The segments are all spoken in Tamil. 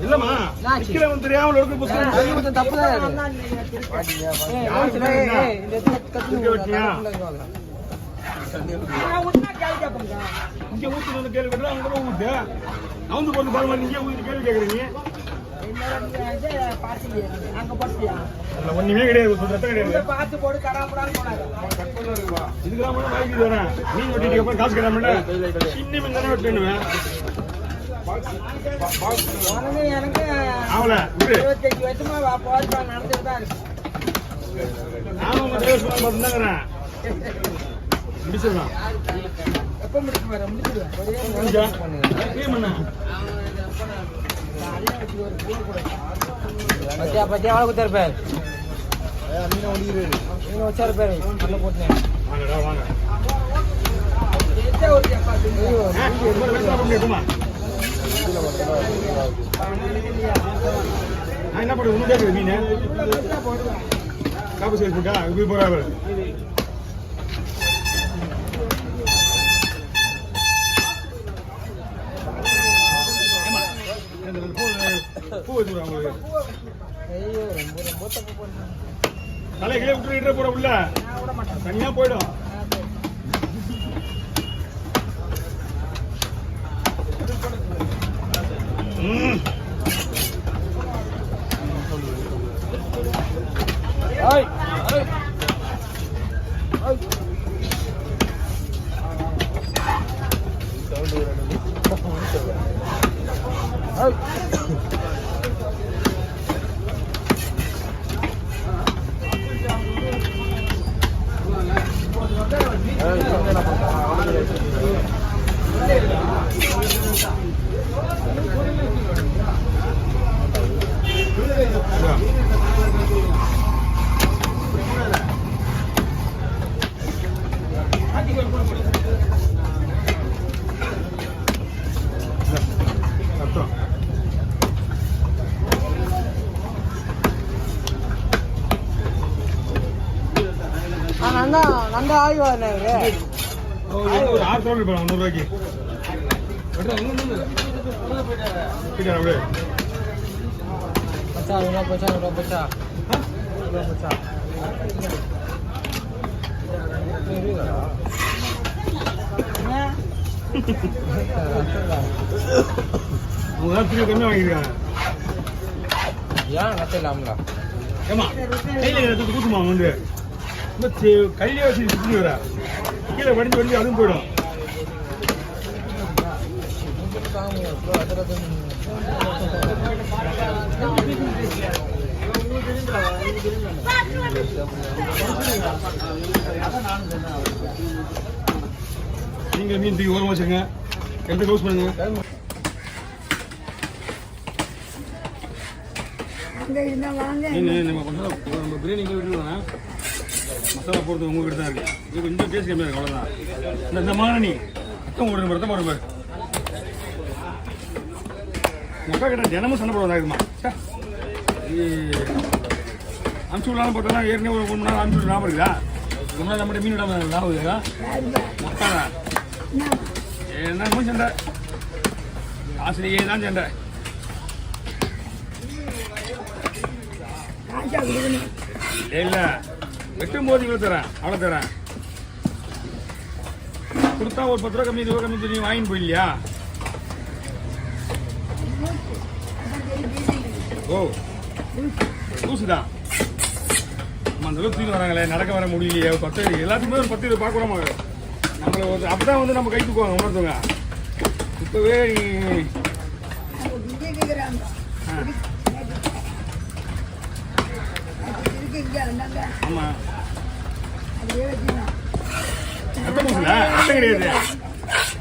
இல்லம்மா தெரியாமல் இருக்கு புத்தகம் தப்புதான் இங்க ஊத்து கேள்வி கேட்கறேன் அங்க ஊத்து அவங்க பொண்ணு பாருங்க நீங்க ஊத்து கேள்வி கேட்கறீங்க ஒண்ணுமே கிடையாது சொல்றத கிடையாது பார்த்து போடு கராமடான்னு போனாரு இதுக்கு வாங்கி தரேன் மீன் வெட்டிட்டு அப்புறம் காசு கேட்காம சின்ன மீன் தானே வெட்டுவேன் எனக்கு அவள 25 வருஷமா போராட்டம் நடந்துட்டு தான் இருக்கு நானும் உங்க தேவஸ்வரம் பார்த்துதான் முடிச்சிடலாம் எப்ப முடிச்சு வர முடிச்சிடுவேன் பத்தியா பத்தியா எவ்வளவு குத்திருப்பேன் நீங்க வச்சிருப்பேன் நல்ல போட்டேன் வாங்கடா வாங்க என்ன பண்ண உனக்கு மீன் காப்பு சைஸ் போட்டா போய் போறாங்க பூ வச்சுருவாங்க தலைகளே விட்டு போட உள்ள தனியா போயிடும் நந்த ஆய்வு ஒரு 6 ரூபாய்க்கு பச்சா கம்மியா வாங்கிருக்காங்க ஏன் கட்டலாம்ல ஏமா கையில எடுத்து கூட்டுமா வந்து கையிலே வச்சு சுற்றி வர கீழே வடிஞ்சு வடிஞ்சு அதுவும் போயிடும் நீங்க மீன் தூக்கி ஓரமா வச்சுங்க எந்த க்ளோஸ் பண்ணுங்க நம்ம பிரியாணி விட்டுருவோம் மசாலா போடுறது உங்ககிட்ட தான் இருக்கு இது கொஞ்சம் டேஸ்ட் கம்மியாக இருக்கு அவ்வளோதான் இந்த மாரணி அக்கம் ஓடுற மாதிரி தான் போடுற மாதிரி அக்கா கிட்ட தினமும் சண்டை போடுறதா இருக்குமா அனுப்பிச்சு விடலாம் போட்டோம்னா ஏற்கனவே ஒரு 1 மணி நேரம் அனுப்பிச்சு ஞாபகம் இருக்குதா ரொம்ப நம்மகிட்ட மீன் விடாம ஞாபகம் இருக்கா மக்காதா என்ன சண்டை ஆசிரியே தான் சண்டை இல்லை வெட்டும் போது இவ்வளோ தரேன் அவ்வளோ தரேன் கொடுத்தா ஒரு 10 ரூபா கம்மி 20 ரூபா கம்மி நீ வாங்கிட்டு போயில்லையா ஓ லூசுதான் நம்ம அந்த அளவுக்கு தூக்கி வராங்களே நடக்க வர முடியலையே 10 எல்லாத்துக்குமே ஒரு 10 பார்க்க கூடாம நம்மளை ஒரு அப்பதான் வந்து நம்ம கை தூக்குவாங்க உணர்த்துவாங்க இப்பவே ஆமா அர்த்தம் கிடையாது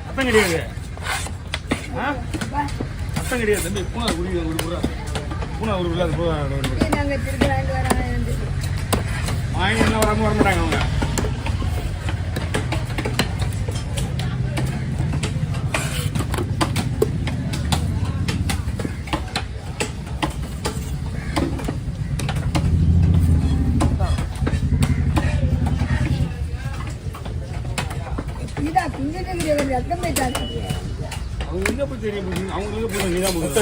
அர்த்தம் கிடையாது அர்த்தம் கிடையாது தம்பி பூனா குடி ஒரு பூரா பூனா ஒரு வாங்கி என்ன வராம வர மாட்டாங்க அவங்க அவங்க எங்க போய் தெரியும் அவங்களுக்கு போய் நீதான் போகுது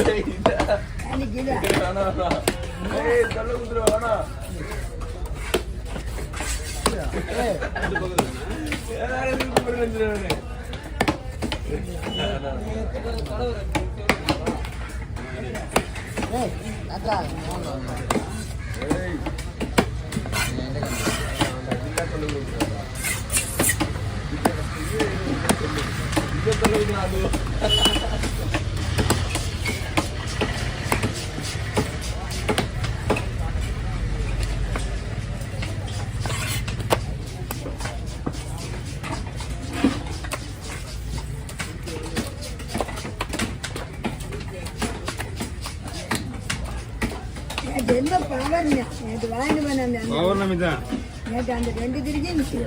பௌர்ணமி தான் அந்த 2 திருக்கே மிஷின்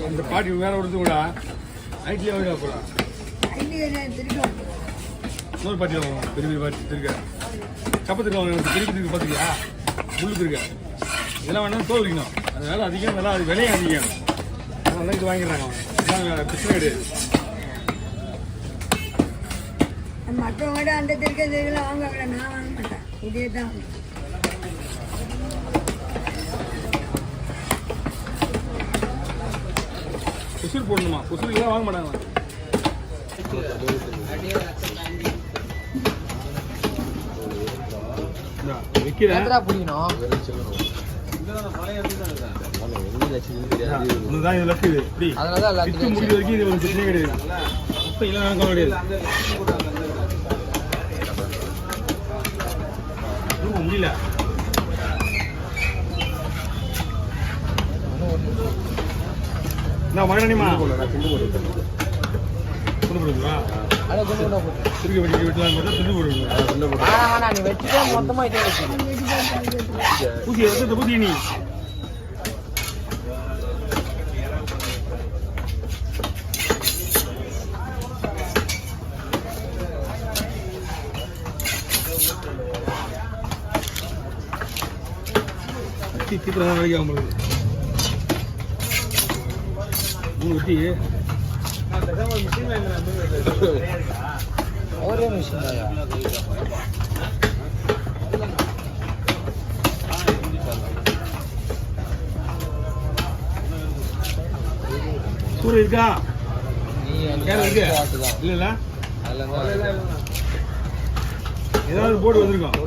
அந்த பாட்டி வேற ஒருத்தர் கூட ஐடியா போலாம் இன்னொரு பாட்டி வாங்க பெரிய பாட்டி இருக்க சப்பத்துக்கு வாங்க திருப்பி பார்த்துக்கியா முள்ளுக்கு இருக்க இதெல்லாம் வேணாலும் தோல் வைக்கணும் அது வேலை அதிகம் வேலை அது விலையும் அதிகம் அதனால இது வாங்கிடுறாங்க இதான் பிரச்சனை கிடையாது மற்றவங்க அந்த திருக்கெல்லாம் வாங்க நான் வாங்க மாட்டேன் இதே தான் குசுறு போடணுமா குசுறுக்கெல்லாம் வாங்க மாட்டாங்க வைக்கிறேன் புரியணும் முடிவு வரைக்கும் இது ஒரு பிரச்சனை கிடையாது இப்ப இல்லை கிடையாது முடியல நான் மகனிமா துண்டு போடுங்களா திருக்கி வெட்டி வெட்டலாம் துண்டு போடுங்க நீ வச்சுட்டா மொத்தமா புதிய புதிய நீ சீக்கிரம் வேலைக்கு ஆகும் மூணு வெட்டி ஒரே மிஷின் சூரிய இருக்கா இருக்கு இல்ல ஏதாவது போர்டு வந்திருக்கோம்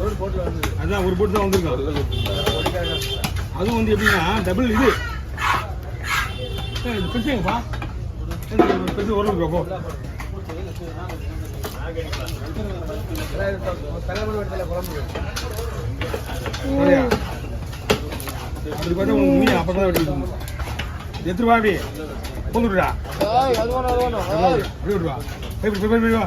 அதான் ஒரு போர்டு தான் வந்திருக்கோம் அதுவும் வந்து எப்படின்னா டபுள் இது பிரச்சனைப்பா பெருசு ஒரு போ அப்படி பார்த்தா உங்களுக்கு மீன் அப்பதான் வெட்டி எத்தனை ரூபா அப்படி போந்துடுடா அப்படி விடுவா எப்படி வா